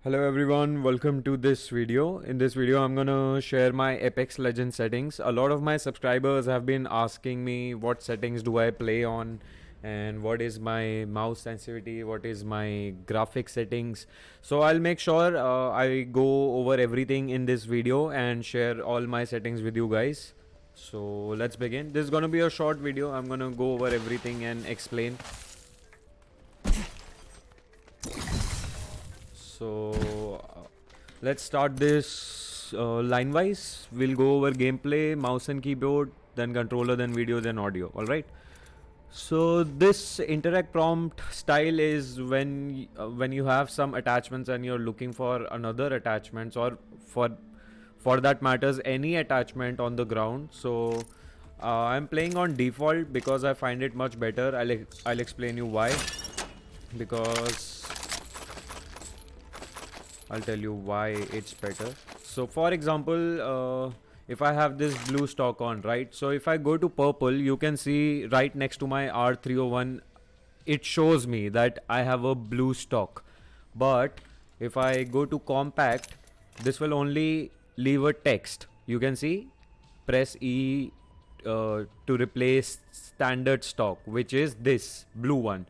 Hello everyone, welcome to this video. In this video I'm gonna share my Apex Legends settings. A lot of my subscribers have been asking me what settings do I play on and what is my mouse sensitivity, what is my graphic settings. So I'll make sure I go over everything in this video and share all my settings with you guys. So let's begin. This is gonna be a short video. I'm gonna go over everything and explain. So let's start this line wise. We'll go over gameplay, mouse and keyboard, then controller, then video, then audio. Alright. So this interact prompt style is when you have some attachments and you're looking for another attachments, or for that matters any attachment on the ground. So I'm playing on default because I find it much better. I'll explain you why. Because I'll tell you why it's better. So for example, if I have this blue stock on, right? So if I go to purple, you can see right next to my R301, it shows me that I have a blue stock. But if I go to compact, this will only leave a text. You can see, press E to replace standard stock, which is this blue one.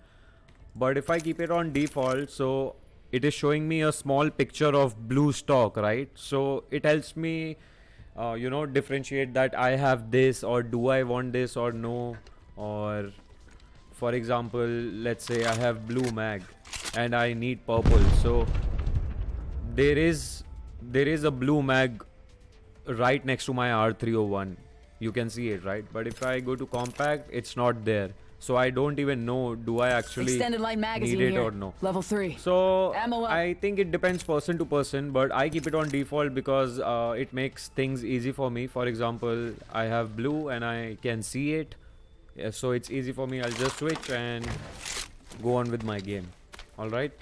But if I keep it on default, so it is showing me a small picture of blue stock, right? So it helps me differentiate that I have this, or do I want this or no. Or for example, let's say I have blue mag and I need purple. So there is a blue mag right next to my R301. You can see it, right? But if I go to compact, it's not there. So I don't even know, do I actually need it or no. Level 3. So I think it depends person to person, but I keep it on default because it makes things easy for me. For example, I have blue and I can see it. Yeah, so it's easy for me. I'll just switch and go on with my game. Alright.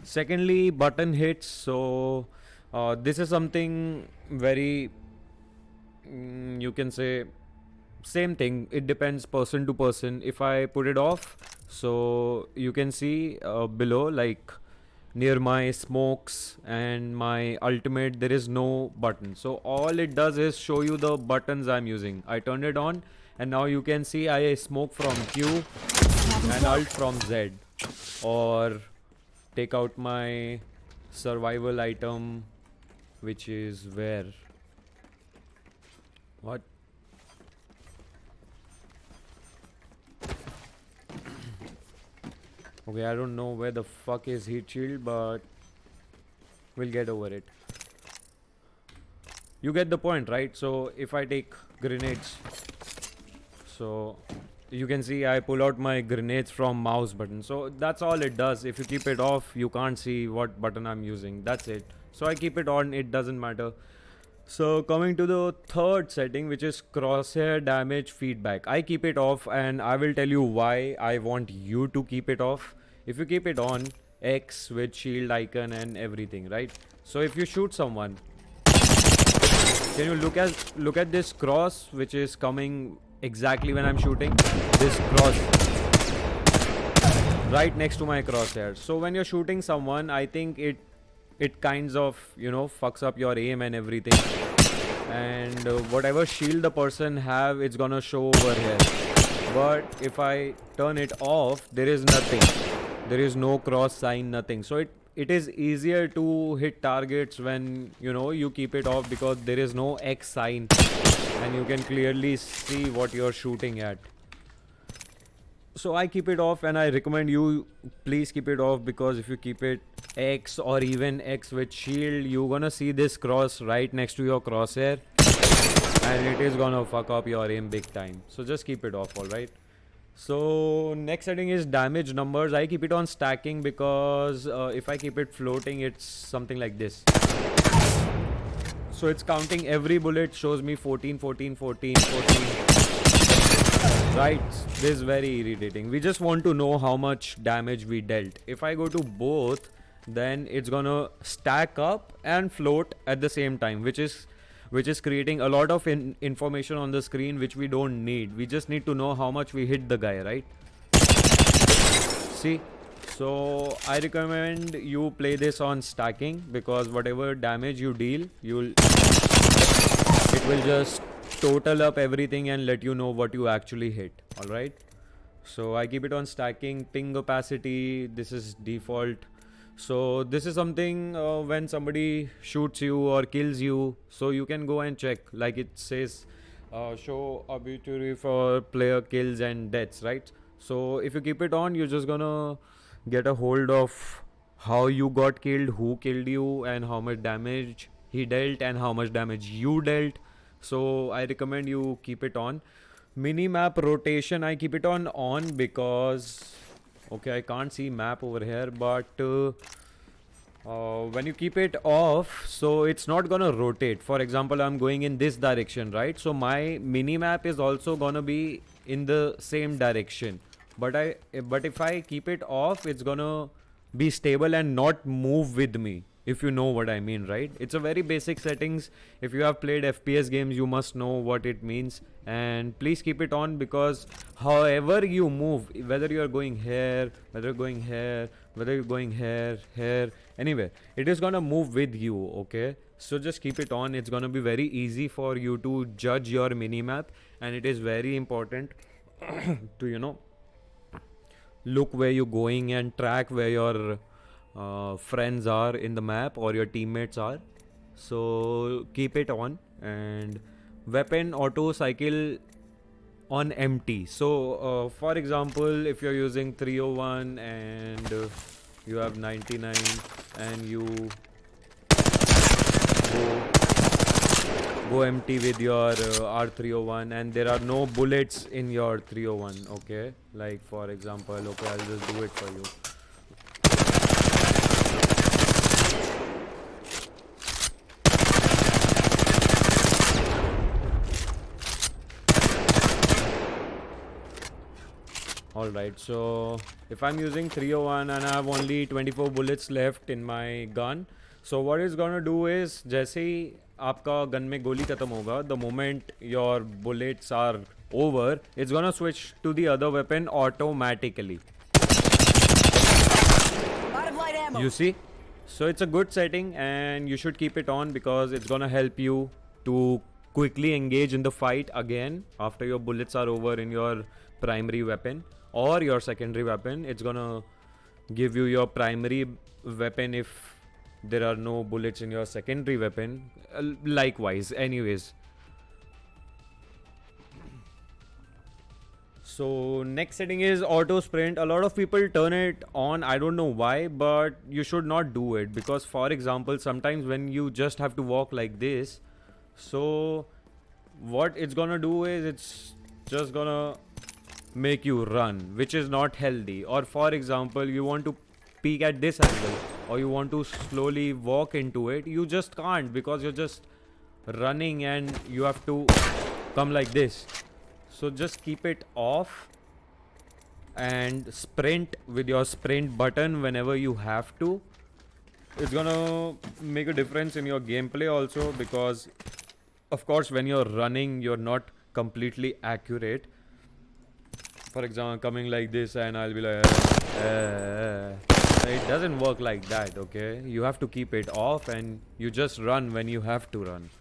Secondly, button hits. So this is something very, you can say, same thing. It depends person to person. If I put it off, so you can see below, like near my smokes and my ultimate, there is no button. So all it does is show you the buttons I'm using. I turned it on and now you can see I smoke from Q and alt from Z, or take out my survival item, which is where, what? Okay, I don't know where the fuck is heat shield, but we'll get over it. You get the point, right? So if I take grenades, so you can see I pull out my grenades from mouse button. So that's all it does. If you keep it off, you can't see what button I'm using. That's it. So I keep it on, it doesn't matter. So coming to the third setting, which is crosshair damage feedback. I keep it off and I will tell you why I want you to keep it off. If you keep it on, X with shield icon and everything, right? So if you shoot someone, can you look at this cross which is coming exactly when I'm shooting? This cross right next to my crosshair. So when you're shooting someone, I think it kinds of, fucks up your aim and everything, and whatever shield the person have, it's gonna show over here. But if I turn it off, there is nothing, there is no cross sign, nothing. So it is easier to hit targets when you keep it off, because there is no X sign and you can clearly see what you're shooting at. So I keep it off, and I recommend you please keep it off, because if you keep it X or even X with shield, you're gonna see this cross right next to your crosshair and it is gonna fuck up your aim big time. So just keep it off, alright? So next setting is damage numbers. I keep it on stacking because if I keep it floating, it's something like this. So it's counting every bullet, shows me 14, 14, 14, 14. Right, this is very irritating. We just want to know how much damage we dealt. If I go to both, then it's gonna stack up and float at the same time, which is creating a lot of information on the screen which we don't need. We just need to know how much we hit the guy, right? See, So I recommend you play this on stacking, because whatever damage you deal, it will just total up everything and let you know what you actually hit. Alright, so I keep it on stacking. Ping opacity, this is default. So this is something when somebody shoots you or kills you, so you can go and check, like it says show obituary for player kills and deaths, right? So if you keep it on, you're just gonna get a hold of how you got killed, who killed you, and how much damage he dealt and how much damage you dealt. So I recommend you keep it on. Minimap rotation, I keep it on because okay, I can't see map over here, but when you keep it off, so it's not gonna rotate. For example, I'm going in this direction, right? So my minimap is also gonna be in the same direction. But if I keep it off, it's gonna be stable and not move with me, if you know what I mean, right? It's a very basic settings. If you have played FPS games, you must know what it means. And please keep it on, because however you move, whether you are going here, whether you're going here, whether you're going here, anywhere, it is gonna move with you, okay? So just keep it on. It's gonna be very easy for you to judge your minimap, and it is very important to, you know, look where you're going and track where your friends are in the map or your teammates are. So keep it on. And weapon auto cycle on empty. So for example, if you're using 301 and you have 99 and you go empty with your R301 and there are no bullets in your 301, okay? Like for example, okay, I'll just do it for you. Alright, so if I'm using 301 and I have only 24 bullets left in my gun, so what it's gonna do is, जैसे ही आपका gun में गोली खत्म होगा, the moment your bullets are over, it's gonna switch to the other weapon automatically. You see? So it's a good setting and you should keep it on, because it's gonna help you to quickly engage in the fight again after your bullets are over in your primary weapon or your secondary weapon. It's gonna give you your primary weapon if there are no bullets in your secondary weapon. Likewise, anyways. So next setting is auto sprint. A lot of people turn it on. I don't know why, but you should not do it, because for example, sometimes when you just have to walk like this, so what it's gonna do is it's just gonna make you run, which is not healthy. Or for example, you want to peek at this angle or you want to slowly walk into it, you just can't, because you're just running and you have to come like this. So just keep it off and sprint with your sprint button whenever you have to. It's gonna make a difference in your gameplay also, because of course when you're running you're not completely accurate. For example, coming like this and I'll be like it doesn't work like that, okay? You have to keep it off and you just run when you have to run.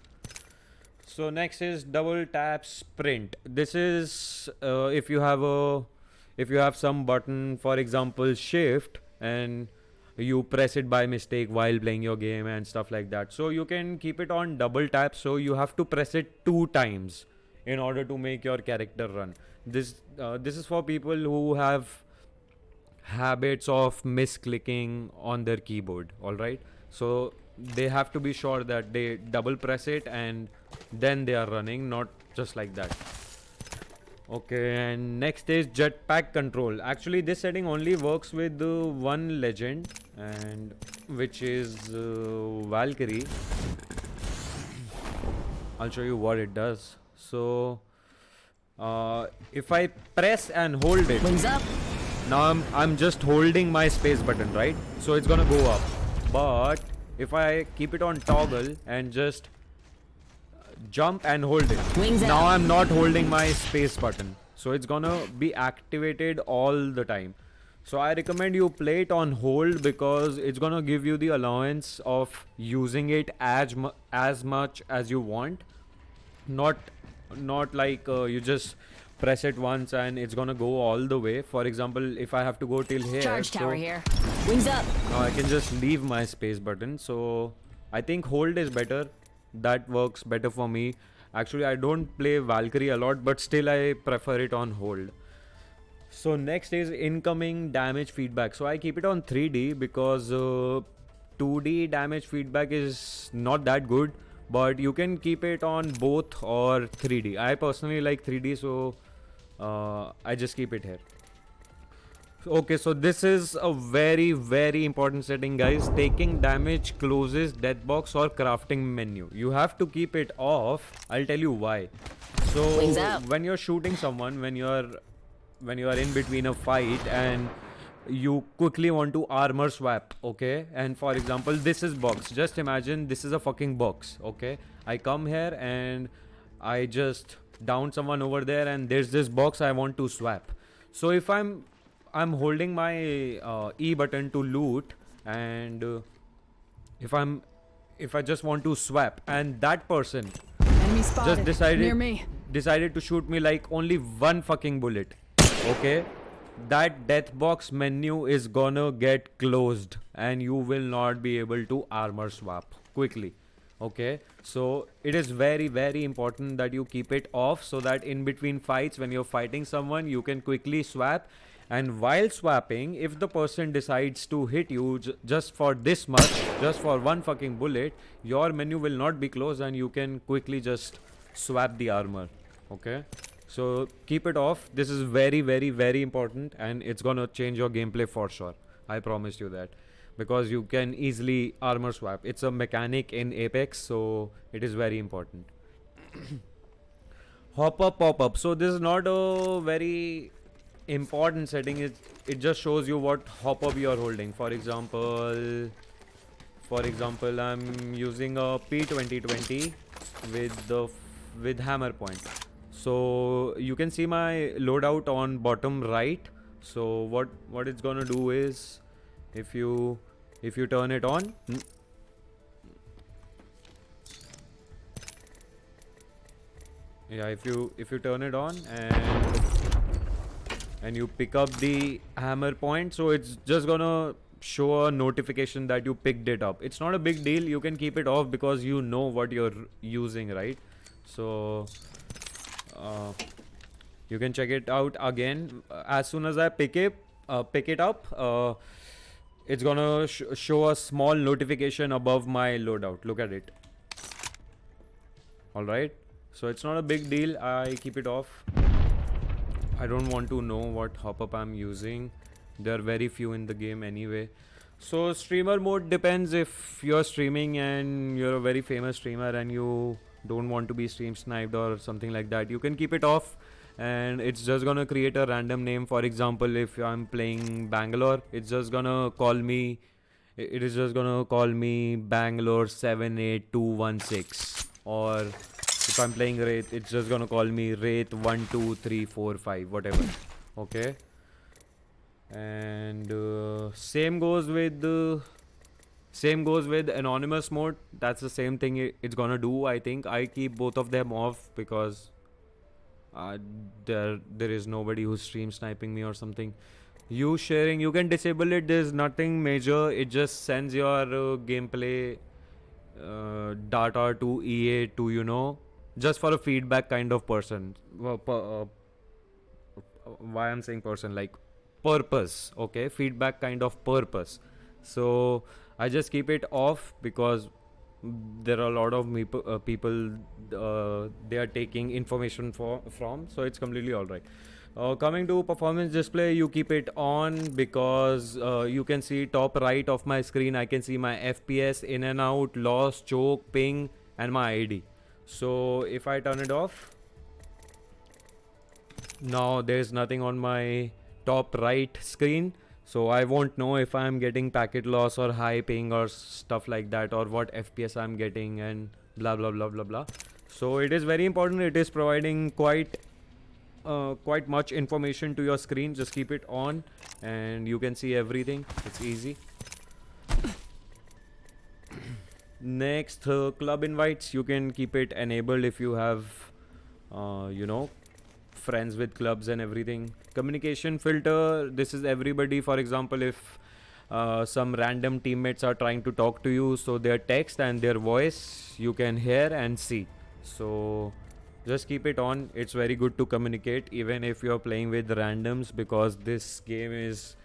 So next is double tap sprint. This is if you have some button, for example shift, and you press it by mistake while playing your game and stuff like that. So you can keep it on double tap, so you have to press it 2 times in order to make your character run. This is for people who have habits of misclicking on their keyboard, alright? So they have to be sure that they double press it and then they are running, not just like that. Okay, and next is jetpack control. Actually this setting only works with one legend, and which is Valkyrie. I'll show you what it does. So if I press and hold it, wings up. Now I'm just holding my space button, right? So it's gonna go up. But if I keep it on toggle and just jump and hold it, Wings now out. I'm not holding my space button, so it's gonna be activated all the time. So I recommend you play it on hold because it's gonna give you the allowance of using it as much as you want. Not not like you just press it once and it's gonna go all the way. For example, if I have to go till here, Charge tower so here. Wings up. now I can just leave my space button. So I think hold is better. That works better for me. Actually, I don't play Valkyrie a lot, but still I prefer it on hold. So next is incoming damage feedback. So I keep it on 3D because 2D damage feedback is not that good, but you can keep it on both or 3D. I personally like 3D, so I just keep it here. Okay, so this is a very important setting, guys. Taking damage closes death box or crafting menu. You have to keep it off. I'll tell you why. So Wings out. when you're shooting someone, when you are in between a fight and you quickly want to armor swap, okay, and for example this is box, just imagine this is a fucking box, okay, I come here and I just down someone over there and there's this box I want to swap. So if I'm holding my E button to loot, and if I just want to swap and that person Enemy spotted. just Near me. decided to shoot me like only one fucking bullet, okay, that death box menu is gonna get closed and you will not be able to armor swap quickly, okay. So it is very important that you keep it off so that in between fights when you're fighting someone you can quickly swap, and while swapping if the person decides to hit you just for this much, just for one fucking bullet, your menu will not be closed and you can quickly just swap the armor, okay. So keep it off. This is very important and it's gonna change your gameplay for sure. I promise you that, because you can easily armor swap. It's a mechanic in Apex, so it is very important. Hop up, pop up. So this is not a very important setting. It just shows you what hop up you are holding. For example, I'm using a P2020 with hammer point. So you can see my loadout on bottom right. So what it's gonna do is, if you turn it on, yeah, if you turn it on and you pick up the hammer point, so it's just gonna show a notification that you picked it up. It's not a big deal. You can keep it off because you know what you're using, right? So you can check it out again. As soon as I pick it up, it's gonna show a small notification above my loadout. Look at it. All right, so it's not a big deal. I keep it off. I don't want to know what hop up I'm using. There are very few in the game anyway. So streamer mode depends. If you're streaming and you're a very famous streamer and you don't want to be stream sniped or something like that, you can keep it off and it's just gonna create a random name. For example, if I'm playing Bangalore, it's just gonna call me, it is just gonna call me Bangalore 78216. Or if I'm playing Wraith, it's just gonna call me Wraith 12345, whatever. Okay, and same goes with anonymous mode. That's the same thing it's gonna do. I think I keep both of them off because there is nobody who's stream sniping me or something. You sharing, you can disable it. There's nothing major. It just sends your gameplay data to EA to, you know, just for a feedback kind of person. Why I'm saying person, like purpose, okay, feedback kind of purpose. So I just keep it off because there are a lot of people they are taking information from, so it's completely all right. Coming to performance display, you keep it on because you can see top right of my screen. I can see my FPS, in and out, loss, choke, ping, and my ID. So if I turn it off, now there's nothing on my top right screen, so I won't know if I'm getting packet loss or high ping or stuff like that, or what FPS I'm getting and blah blah blah blah blah. So it is very important. It is providing quite quite much information to your screen. Just keep it on and you can see everything. It's easy. Next, club invites, you can keep it enabled if you have friends with clubs and everything. Communication filter, this is everybody. For example, if some random teammates are trying to talk to you, so their text and their voice you can hear and see. So just keep it on. It's very good to communicate even if you're playing with randoms, because this game is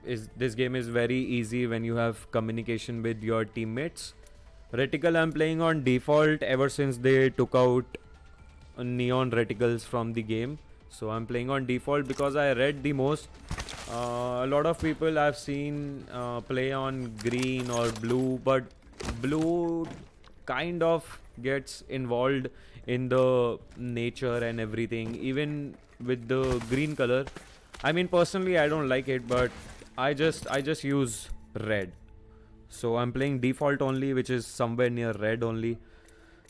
very easy when you have communication with your teammates. Reticle, I'm playing on default ever since they took out neon reticles from the game. So I'm playing on default because I read the most. A lot of people I've seen play on green or blue, but blue kind of gets involved in the nature and everything, even with the green color. I mean, personally I don't like it, but I just use red. So I'm playing default only, which is somewhere near red only.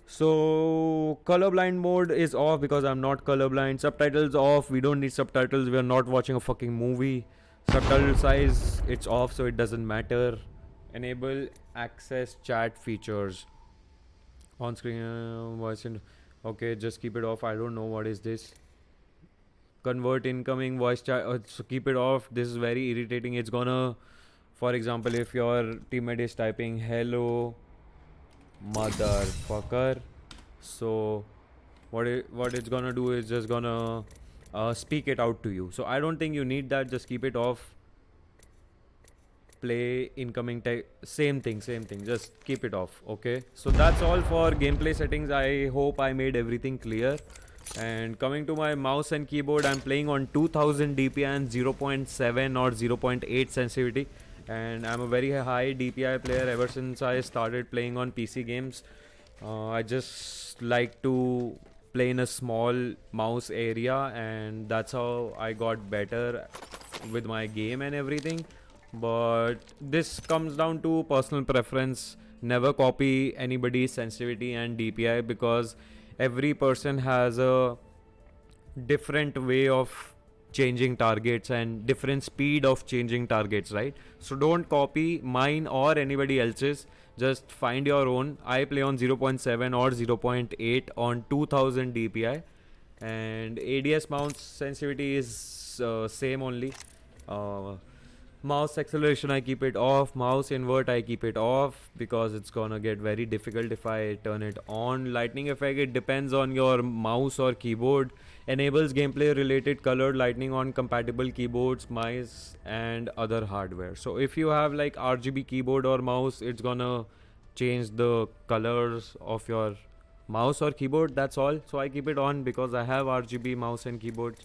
So colorblind mode is off because I'm not colorblind. Subtitles off. We don't need subtitles. We are not watching a fucking movie. Subtitle size, it's off, so it doesn't matter. Enable access chat features. On screen voice in. Okay, just keep it off. I don't know what is this. Convert incoming voice chat. So keep it off. This is very irritating. It's gonna, for example, if your teammate is typing hello motherfucker, so what it's gonna do is just gonna speak it out to you. So I don't think you need that. Just keep it off. Play incoming same thing, just keep it off. Okay, so that's all for gameplay settings. I hope I made everything clear. And coming to my mouse and keyboard, I'm playing on 2000 DPI and 0.7 or 0.8 sensitivity, and I'm a very high DPI player ever since I started playing on PC games. I just like to play in a small mouse area, and that's how I got better with my game and everything. But this comes down to personal preference. Never copy anybody's sensitivity and DPI, because every person has a different way of changing targets and different speed of changing targets, right? So don't copy mine or anybody else's. Just find your own. I play on 0.7 or 0.8 on 2000 DPI, and ADS mouse sensitivity is same only. Mouse acceleration, I keep it off. Mouse invert, I keep it off because it's gonna get very difficult if I turn it on. Lightning effect, it depends on your mouse or keyboard. Enables gameplay related colored lightning on compatible keyboards, mice and other hardware. So if you have like RGB keyboard or mouse, it's gonna change the colors of your mouse or keyboard. That's all. So I keep it on because I have RGB mouse and keyboard.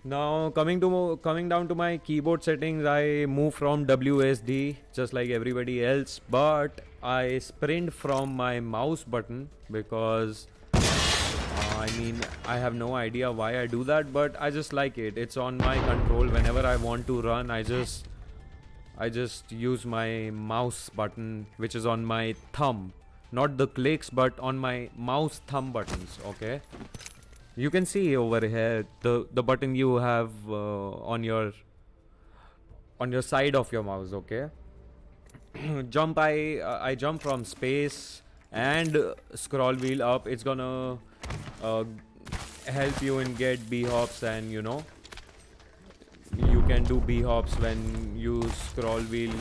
Now coming down to my keyboard settings, I move from WSD just like everybody else, but I sprint from my mouse button because I mean, I have no idea why I do that, but I just like it. It's on my control. Whenever I want to run, I just use my mouse button, which is on my thumb, not the clicks, but on my mouse thumb buttons. Okay. You can see over here the button you have on your side of your mouse. Okay. Jump, I jump from space and scroll wheel up. It's gonna help you in get B hops, and you know you can do B hops when you scroll wheel.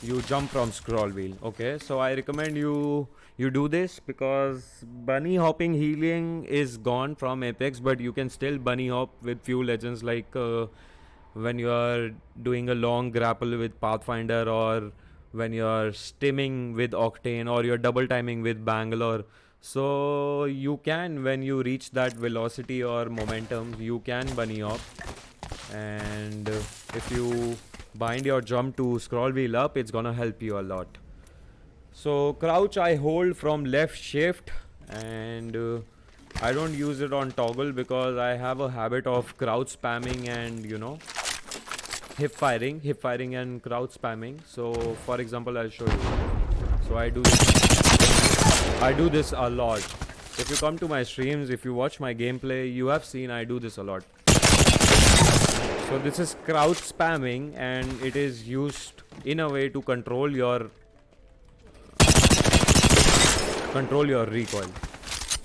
You jump from scroll wheel. Okay, so I recommend you do this because bunny hopping healing is gone from Apex, but you can still bunny hop with few legends, like when you are doing a long grapple with Pathfinder, or when you are stimming with Octane, or you're double timing with Bangalore. So you can, when you reach that velocity or momentum, you can bunny hop, and if you bind your jump to scroll wheel up, it's gonna help you a lot. So crouch, I hold from left shift, and I don't use it on toggle because I have a habit of crouch spamming and you know hip firing and crouch spamming. So for example, I'll show you. So I do this a lot. if you come to my streams, if you watch my gameplay, you have seen I do this a lot. So this is crouch spamming, and it is used in a way to control your recoil.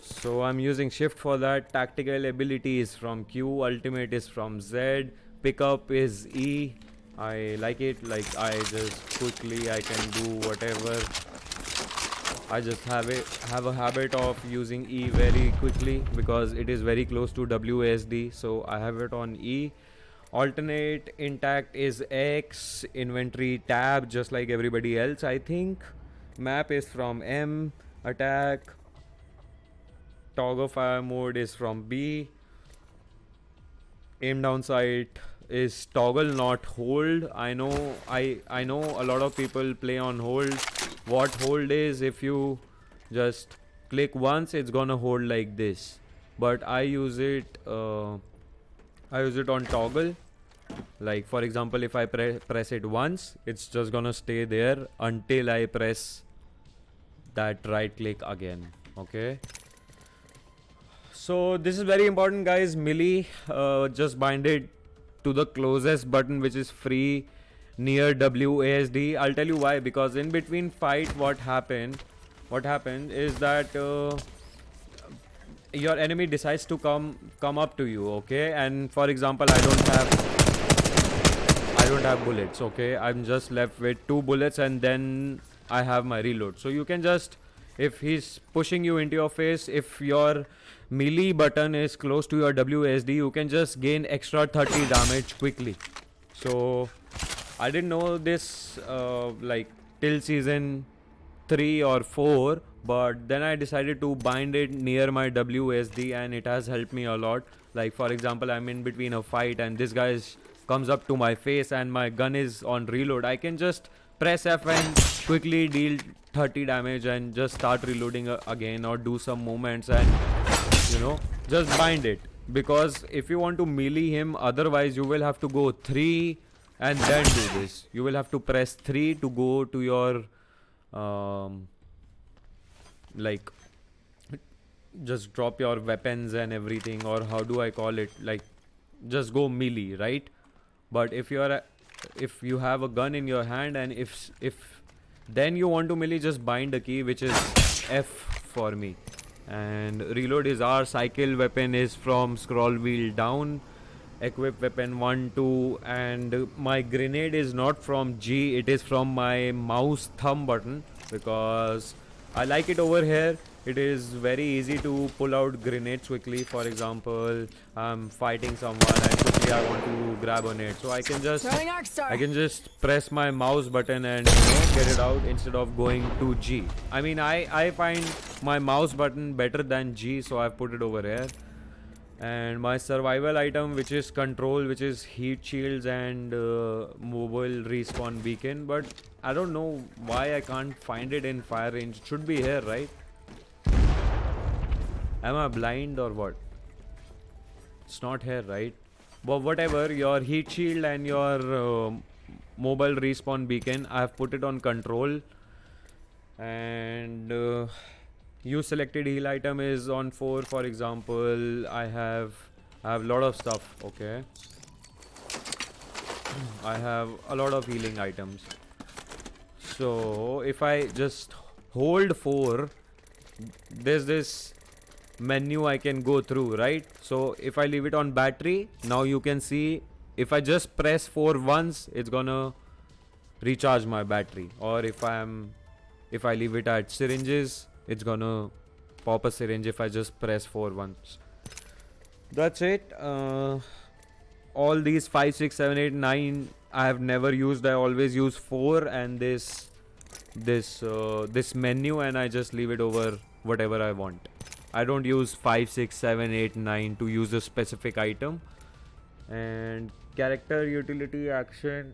So I'm using shift for that. Tactical ability is from Q, ultimate is from Z, pickup is E. I like it, like I just quickly I can do whatever. I just have a habit of using E very quickly because it is very close to WASD, so I have it on E. Alternate intact is X, inventory tab, just like everybody else, I think. Map is from M, attack. Toggle fire mode is from B. Aim down sight is toggle, not hold. I know a lot of people play on hold. What hold is, if you just click once, it's gonna hold like this. But I use it on toggle. Like for example, if I press it once, it's just gonna stay there until I press that right click again. Okay. So this is very important, guys. Melee, just bind it to the closest button which is free near WASD. I'll tell you why. Because in between fight, what happened is that your enemy decides to come up to you. Okay, and for example, I don't have bullets. Okay, I'm just left with 2 bullets, and then I have my reload. So you can just, if he's pushing you into your face, if your melee button is close to your WASD, you can just gain extra 30 damage quickly. So I didn't know this like till season 3 or 4, but then I decided to bind it near my WASD, and it has helped me a lot. Like for example, I'm in between a fight and this guy comes up to my face and my gun is on reload. I can just press F and quickly deal 30 damage and just start reloading again, or do some movements and just bind it. Because if you want to melee him, otherwise you will have to go 3 and then do this. You will have to press 3 to go to your like just drop your weapons and everything, or how do I call it, like just go melee, right? But if you have a gun in your hand, and if then you want to melee, just bind the key, which is F for me. And reload is R. Cycle weapon is from scroll wheel down. Equip weapon 1, 2, and my grenade is not from G, it is from my mouse thumb button, because I like it over here. It is very easy to pull out grenades quickly. For example, I'm fighting someone and quickly I want to grab a nade, so I can just press my mouse button and get it out instead of going to G. I mean, I find my mouse button better than G, so I've put it over here. And my survival item, which is control, which is heat shields and mobile respawn beacon, but I don't know why I can't find it in fire range. It should be here, right? Am I blind or what? It's not here, right? But whatever, your heat shield and your mobile respawn beacon, I have put it on control. And use selected heal item is on 4. For example, I have a lot of stuff. Okay, I have a lot of healing items. So if I just hold 4, there's this menu I can go through, right? So if I leave it on battery, now you can see if I just press 4 once, it's gonna recharge my battery. Or if I leave it at syringes, it's gonna pop a syringe if I just press 4 once. That's it. All these 5, 6, 7, 8, 9 I have never used. I always use 4 and this menu, and I just leave it over whatever I want. I don't use 5, 6, 7, 8, 9 to use a specific item. And character utility action,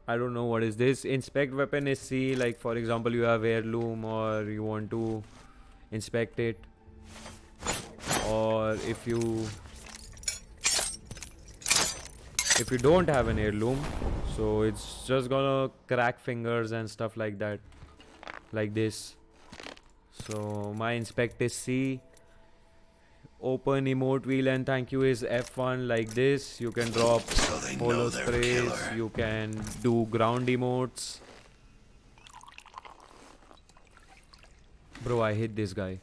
I don't know what is this. Inspect weapon is C. Like for example, you have heirloom or you want to inspect it, or if you don't have an heirloom, so it's just gonna crack fingers and stuff like that. like this. So my inspect is C. Open emote wheel and thank you is F1 like this. You can drop holo sprays. You can do ground emotes. Bro, I hate this guy.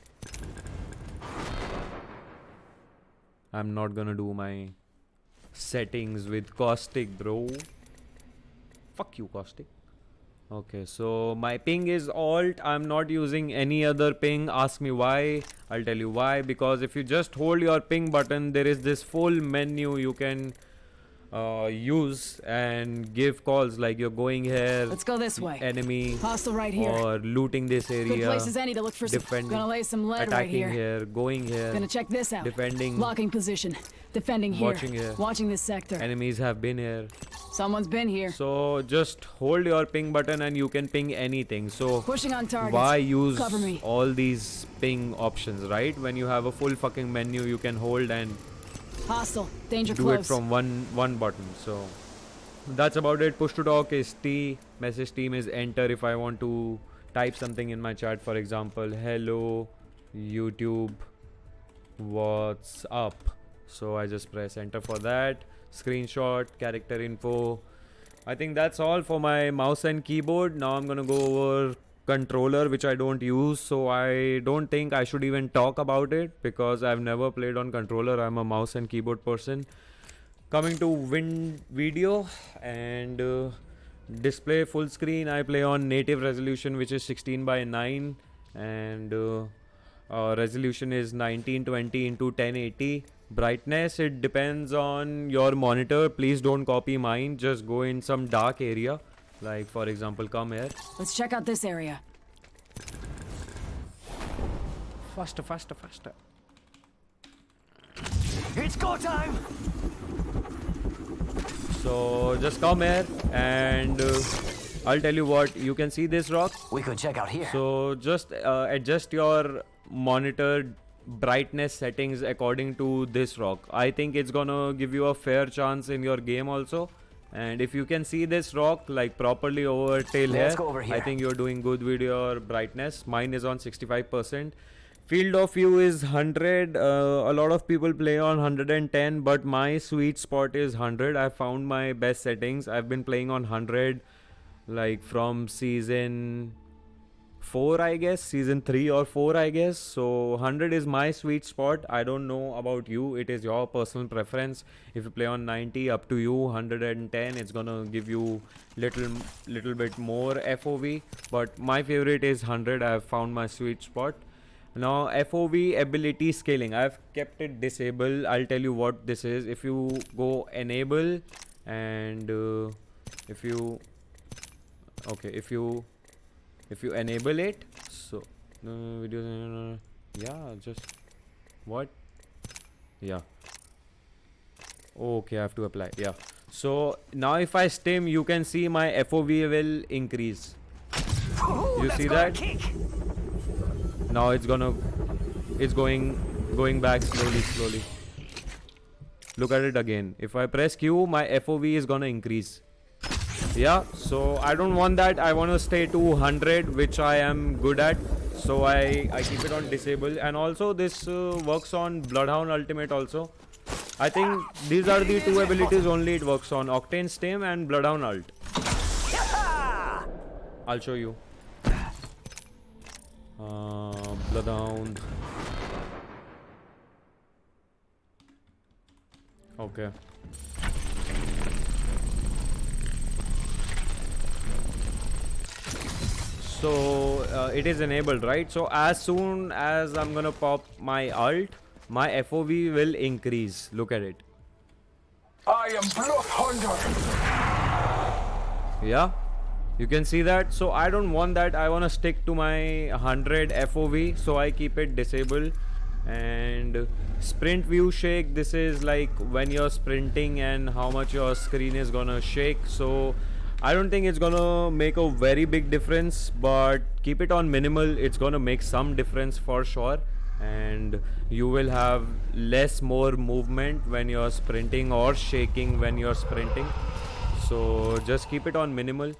I'm not gonna do my settings with caustic, bro. Fuck you, caustic. Okay, so my ping is alt. I'm not using any other ping. Ask me why. I'll tell you why. Because if you just hold your ping button, there is this full menu you can use and give calls like you're going here. Let's go this way. Enemy. Hostile right here. Or looting this area. Good place as any to look for some. Defending. Gonna lay some lead right Attacking here. going here. Gonna check this out. Defending. Locking position. Defending here. Watching here. Watching this sector. Enemies have been here. Someone's been here. So just hold your ping button and you can ping anything. So Pushing on targets. why use Cover me. all these ping options, right? When you have a full fucking menu, you can hold and Hostile. Danger do close. it from one button. So that's about it. Push to talk is T. Message team is enter. If I want to type something in my chat, for example, hello YouTube, what's up? So I just press enter for that. Screenshot, character info. I think that's all for my mouse and keyboard. Now I'm gonna go over controller, which I don't use, so I don't think I should even talk about it because I've never played on controller. I'm a mouse and keyboard person. Coming to video and display full screen, I play on native resolution, which is 16:9, and resolution is 1920 into 1080. Brightness, it depends on your monitor. Please don't copy mine. Just go in some dark area, like for example, come here. Let's check out this area. Faster, faster, faster. It's go time. So just come here and I'll tell you what, you can see this rock. We could check out here. So just adjust your monitor brightness settings according to this rock. I think it's gonna give you a fair chance in your game also. And if you can see this rock like properly over till Let's here, go over here. I think you're doing good with your brightness. Mine is on 65%. Field of view is 100. A lot of people play on 110, but my sweet spot is 100. I found my best settings. I've been playing on 100 like from season 4, I guess, season 3 or 4, I guess. So 100 is my sweet spot. I don't know about you. It is your personal preference. If you play on 90, up to you. 110, it's gonna give you little bit more FOV. But my favorite is 100. I've found my sweet spot. Now FOV ability scaling, I've kept it disabled. I'll tell you what this is. If you go enable and if you enable it, so videos, yeah, just what, yeah, okay, I have to apply, yeah. So now if I stim, you can see my FOV will increase. You see that? Now it's going back slowly. Look at it again. If I press Q, my FOV is gonna increase. Yeah, so I don't want that. I want to stay to 100, which I am good at. So I keep it on disable. And also this works on Bloodhound Ultimate also. I think these are the two abilities only it works on. Octane Stim and Bloodhound Ult. I'll show you. Bloodhound. Okay. So it is enabled, right? So as soon as I'm gonna pop my ult, my FOV will increase. Look at it. I am Bloodhunter. Yeah, you can see that. So I don't want that. I want to stick to my 100 FOV, so I keep it disabled. And sprint view shake, this is like when you're sprinting and how much your screen is gonna shake. So I don't think it's gonna make a very big difference, but keep it on minimal. It's gonna make some difference for sure, and you will have more movement when you're sprinting or shaking when you're sprinting. So just keep it on minimal.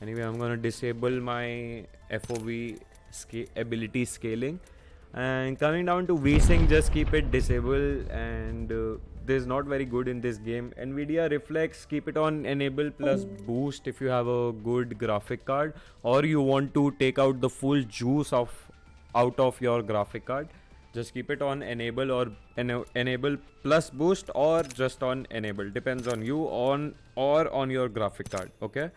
Anyway, I'm gonna disable my FOV ability scaling, and coming down to VSync, just keep it disabled, and this is not very good in this game. Nvidia reflex, keep it on enable plus boost if you have a good graphic card, or you want to take out the full juice out of your graphic card. Just keep it on enable or enable plus boost, or just on enable, depends on you, on your graphic card. Okay,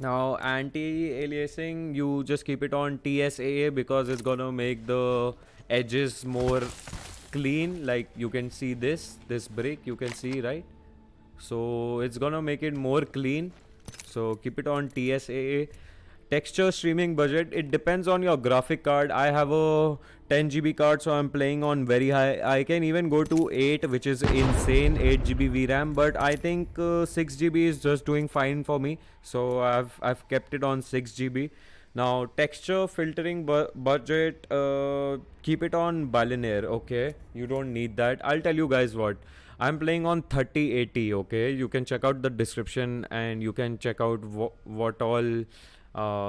now anti-aliasing, you just keep it on TSAA because it's gonna make the edges more clean. Like you can see this brick, you can see, right? So it's gonna make it more clean, so keep it on TSAA. Texture streaming budget, it depends on your graphic card. I have a 10 GB card, so I'm playing on very high. I can even go to 8, which is insane, 8 GB VRAM, but I think 6 GB is just doing fine for me, so I've kept it on 6 GB. Now texture filtering budget, keep it on billionaire. Okay, you don't need that. I'll tell you guys what, I'm playing on 3080. Okay, you can check out the description and you can check out what all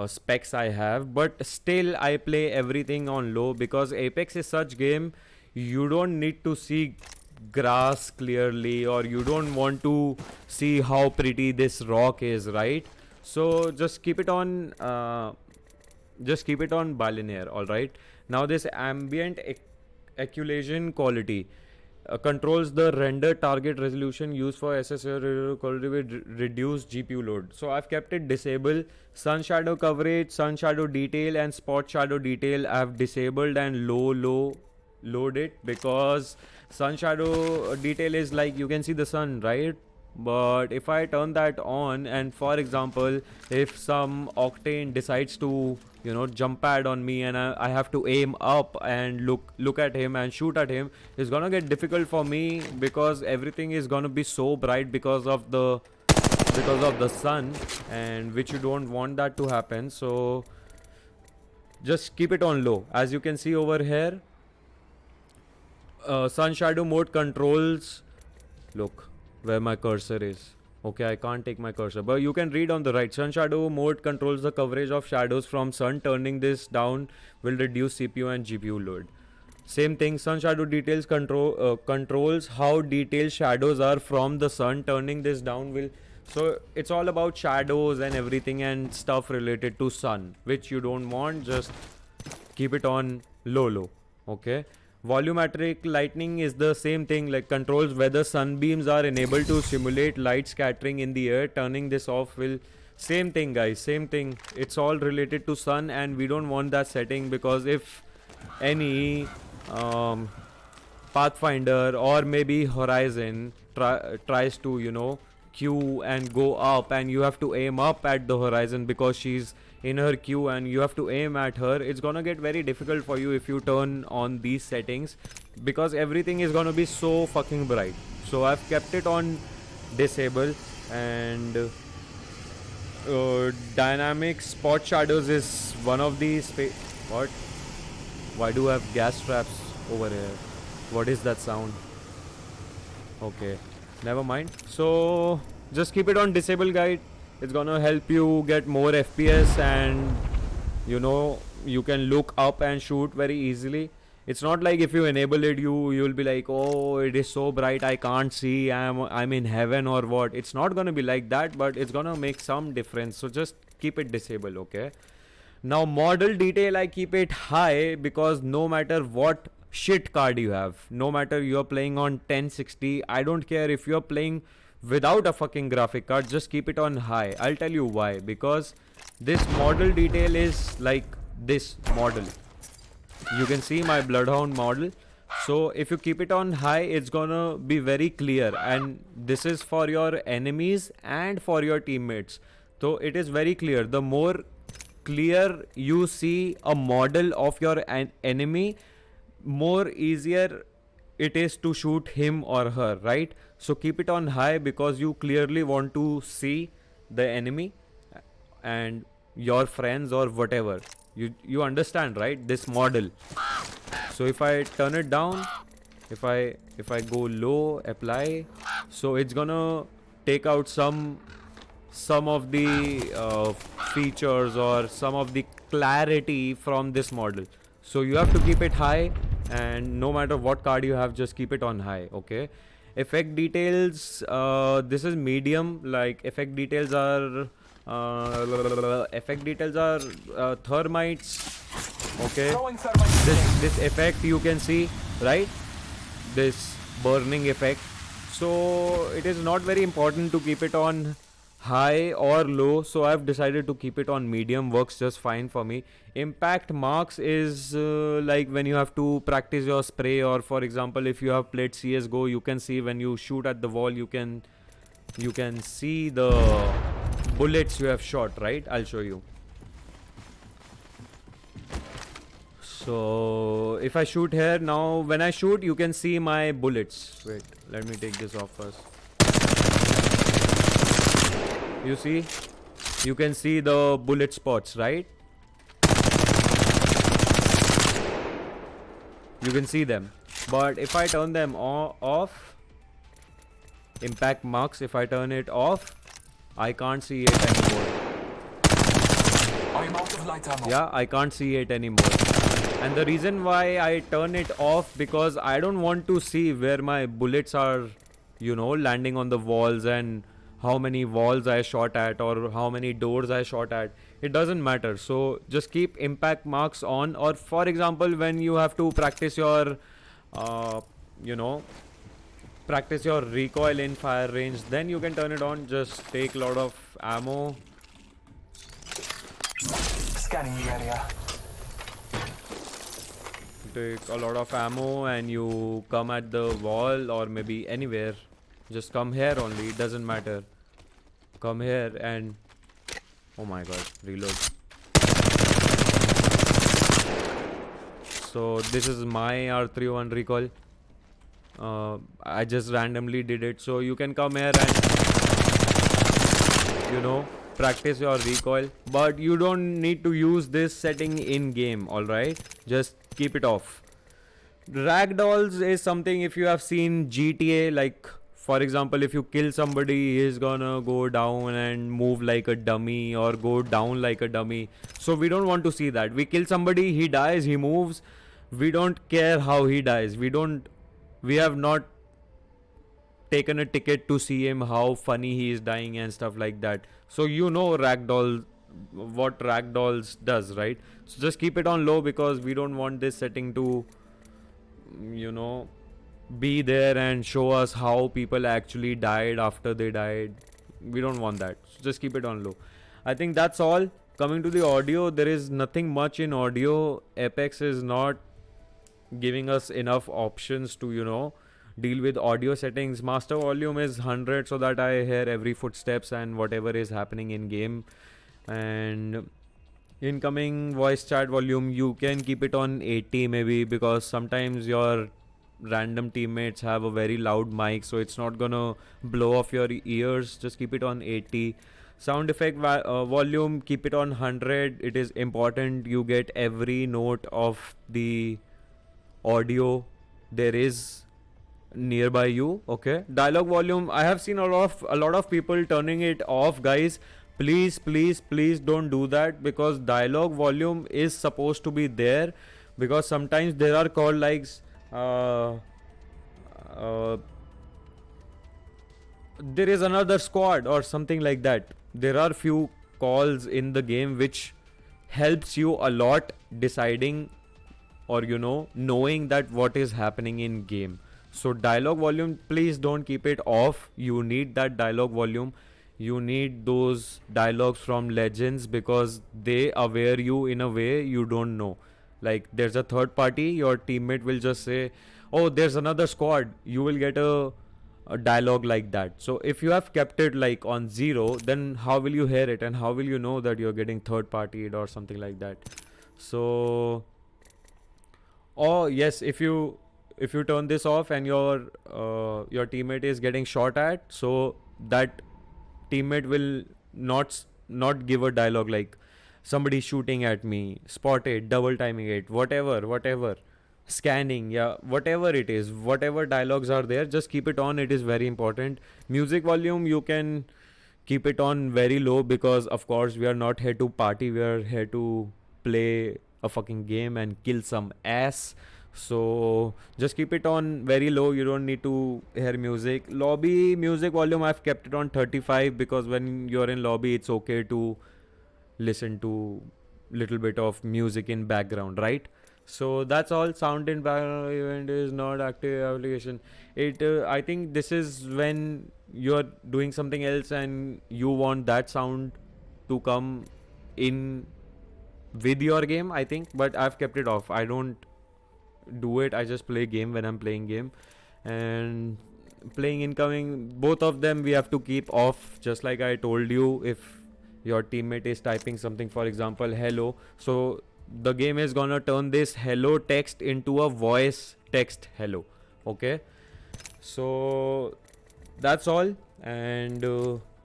specs I have, but still I play everything on low because Apex is such game, you don't need to see grass clearly, or you don't want to see how pretty this rock is, right? So just keep it on billionaire. All right, now this ambient occlusion quality controls the render target resolution used for SSR quality with reduced GPU load. So I've kept it disabled. Sun shadow coverage, sun shadow detail, and spot shadow detail I've disabled and load it, because sun shadow detail is like you can see the sun, right? But if I turn that on, and for example, if some octane decides to, you know, jump pad on me, and I have to aim up and look at him and shoot at him, it's gonna get difficult for me because everything is gonna be so bright because of the sun, and which you don't want that to happen. So just keep it on low. As you can see over here, sun shadow mode controls, look where my cursor is. Okay, I can't take my cursor, but you can read on the right. Sun shadow mode controls the coverage of shadows from sun. Turning this down will reduce CPU and GPU load. Same thing, sun shadow details controls how detailed shadows are from the sun. Turning this down will, so it's all about shadows and everything and stuff related to sun, which you don't want. Just keep it on low. Okay, volumetric lighting is the same thing, like controls whether sunbeams are enabled to simulate light scattering in the air. Turning this off will, same thing guys, same thing. It's all related to sun, and we don't want that setting, because if any Pathfinder or maybe Horizon tries to, you know, queue and go up, and you have to aim up at the Horizon because she's in her queue and you have to aim at her, it's gonna get very difficult for you if you turn on these settings, because everything is gonna be so fucking bright. So I've kept it on disable. And dynamic spot shadows is one of these. What? Why do I have gas traps over here? What is that sound? Okay, never mind. So just keep it on disable, guide. It's gonna help you get more FPS, and you know, you can look up and shoot very easily. It's not like if you enable it, you'll be like, oh, it is so bright, I can't see, I'm in heaven or what. It's not gonna be like that, but it's gonna make some difference. So just keep it disabled. Okay, now model detail, I keep it high, because no matter what shit card you have, no matter you're playing on 1060, I don't care if you're playing without a fucking graphic card, just keep it on high. I'll tell you why, because this model detail is like this model. You can see my bloodhound model. So if you keep it on high, it's gonna be very clear, and this is for your enemies and for your teammates. So it is very clear. The more clear you see a model of your enemy, more easier it is to shoot him or her, right? So keep it on high, because you clearly want to see the enemy and your friends or whatever. You understand, right? This model. So if I turn it down, if I go low, apply, so it's gonna take out some some of the features or some of the clarity from this model. So you have to keep it high, and no matter what card you have, just keep it on high. Okay. Effect details, this is medium. Like effect details are thermites. Okay, Throwing thermite. this effect you can see, right? This burning effect. So it is not very important to keep it on high or low, so I've decided to keep it on medium. Works just fine for me. Impact marks is like when you have to practice your spray, or for example if you have played CSGO, you can see when you shoot at the wall, you can see the bullets you have shot, right? I'll show you. So if I shoot here now, when I shoot you can see my bullets. Wait, let me take this off first. You see, you can see the bullet spots, right? You can see them. But if I turn them off, impact marks, if I turn it off, I can't see it anymore. I'm out of light ammo. Yeah, I can't see it anymore. And the reason why I turn it off, because I don't want to see where my bullets are, you know, landing on the walls, and how many walls I shot at or how many doors I shot at. It doesn't matter. So just keep impact marks on. Or for example, when you have to practice your practice your recoil in fire range, then you can turn it on. Just take a lot of ammo. Scanning the area. Take a lot of ammo and you come at the wall or maybe anywhere. Just come here only, it doesn't matter. Come here and oh my god, reload. So this is my R31 recoil. I just randomly did it. So you can come here and, you know, practice your recoil, but you don't need to use this setting in game. All right, just keep it off. Ragdolls is something, if you have seen GTA, like for example if you kill somebody, he's gonna go down and move like a dummy or go down like a dummy. So we don't want to see that. We kill somebody, he dies, he moves, we don't care how he dies. We have not taken a ticket to see him how funny he is dying and stuff like that. So you know ragdoll, what ragdolls does, right? So just keep it on low, because we don't want this setting to, you know, be there and show us how people actually died after they died. We don't want that. So just keep it on low. I think that's all. Coming to the audio, there is nothing much in audio. Apex is not giving us enough options to, you know, deal with audio settings. Master volume is 100 so that I hear every footsteps and whatever is happening in game. And incoming voice chat volume, you can keep it on 80 maybe, because sometimes your random teammates have a very loud mic, so it's not gonna blow off your ears. Just keep it on 80. Sound effect volume, keep it on 100. It is important you get every note of the audio there is nearby you. Okay, dialogue volume, I have seen a lot of people turning it off. Guys, please don't do that, because dialogue volume is supposed to be there, because sometimes there are call likes there is another squad or something like that. There are few calls in the game which helps you a lot deciding, or you know, knowing that what is happening in game. So dialogue volume, please don't keep it off. You need that dialogue volume. You need those dialogues from legends, because they aware you in a way you don't know. Like there's a third party, your teammate will just say, oh, there's another squad. You will get a dialogue like that. So if you have kept it like on 0, then how will you hear it, and how will you know that you're getting third partied or something like that? So, oh yes, if you turn this off and your teammate is getting shot at, so that teammate will not give a dialogue like somebody shooting at me, spotted, double timing it, whatever, scanning, yeah, whatever it is, whatever dialogues are there, just keep it on. It is very important. Music volume, you can keep it on very low, because of course we are not here to party, we are here to play a fucking game and kill some ass. So just keep it on very low, you don't need to hear music. Lobby music volume, I've kept it on 35, because when you're in lobby it's okay to listen to little bit of music in background, right? So that's all. Sound in background event is not active application. It I think this is when you're doing something else and you want that sound to come in with your game, I think, but I've kept it off. I don't do it, I just play game when I'm playing game. And playing incoming, both of them we have to keep off, just like I told you. If your teammate is typing something, for example hello, so the game is gonna turn this hello text into a voice text hello. Okay, so that's all. And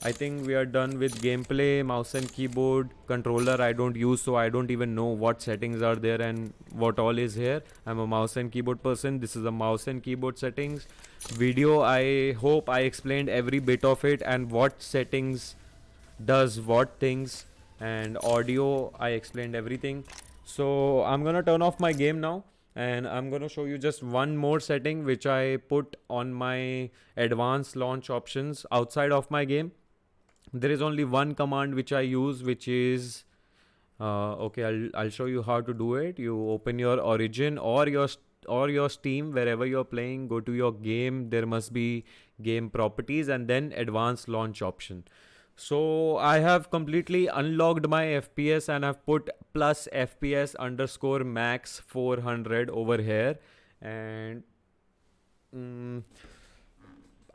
I think we are done with gameplay. Mouse and keyboard, controller I don't use, so I don't even know what settings are there and what all is here. I'm a mouse and keyboard person. This is a mouse and keyboard settings. Video, I hope I explained every bit of it and what settings does what things. And audio, I explained everything. So I'm gonna turn off my game now, and I'm gonna show you just one more setting which I put on my advanced launch options outside of my game. There is only one command which I use, which is okay, I'll show you how to do it. You open your Origin or your Steam, wherever you're playing, go to your game, there must be game properties and then advanced launch option. So I have completely unlocked my FPS and I've put plus FPS underscore max 400 over here. And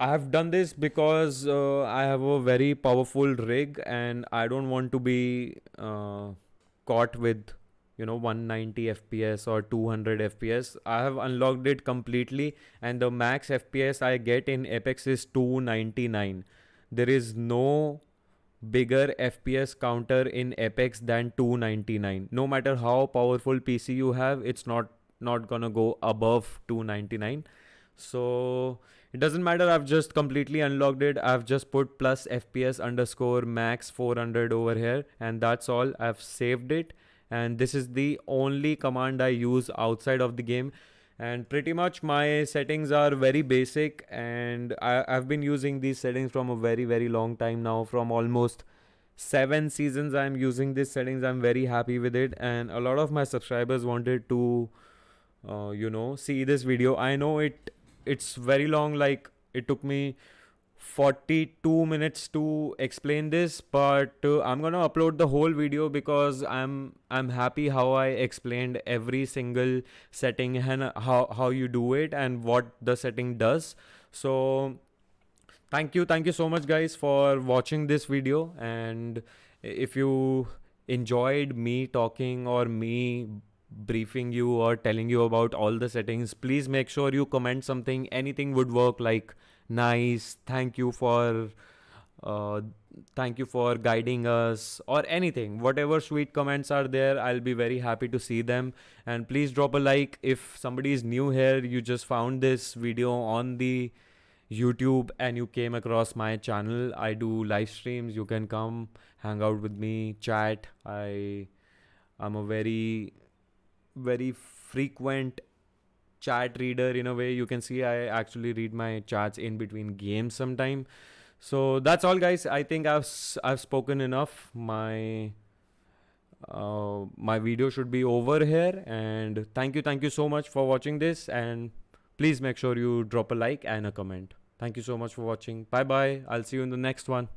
I have done this because I have a very powerful rig and I don't want to be caught with 190 FPS or 200 FPS. I have unlocked it completely, and the max FPS I get in Apex is 299. There is no bigger FPS counter in Apex than 299. No matter how powerful PC you have, it's not gonna go above 299. So it doesn't matter. I've just completely unlocked it. I've just put plus FPS underscore max 400 over here, and that's all. I've saved it, and this is the only command I use outside of the game. And pretty much my settings are very basic, and I've been using these settings from a very, very long time now. From almost 7 seasons I'm using these settings. I'm very happy with it, and a lot of my subscribers wanted to see this video. I know it's very long, like it took me 42 minutes to explain this, but I'm gonna upload the whole video because I'm happy how I explained every single setting and how you do it and what the setting does. So thank you so much guys for watching this video. And if you enjoyed me talking or me briefing you or telling you about all the settings, please make sure you comment something. Anything would work, like nice, thank you for guiding us, or anything. Whatever sweet comments are there, I'll be very happy to see them. And please drop a like. If somebody is new here, you just found this video on the YouTube and you came across my channel, I do live streams. You can come hang out with me, chat. I'm a very, very frequent chat reader in a way. You can see I actually read my chats in between games sometime. So that's all guys. I think I've spoken enough. My video should be over here, and thank you so much for watching this, and please make sure you drop a like and a comment. Thank you so much for watching. Bye bye. I'll see you in the next one.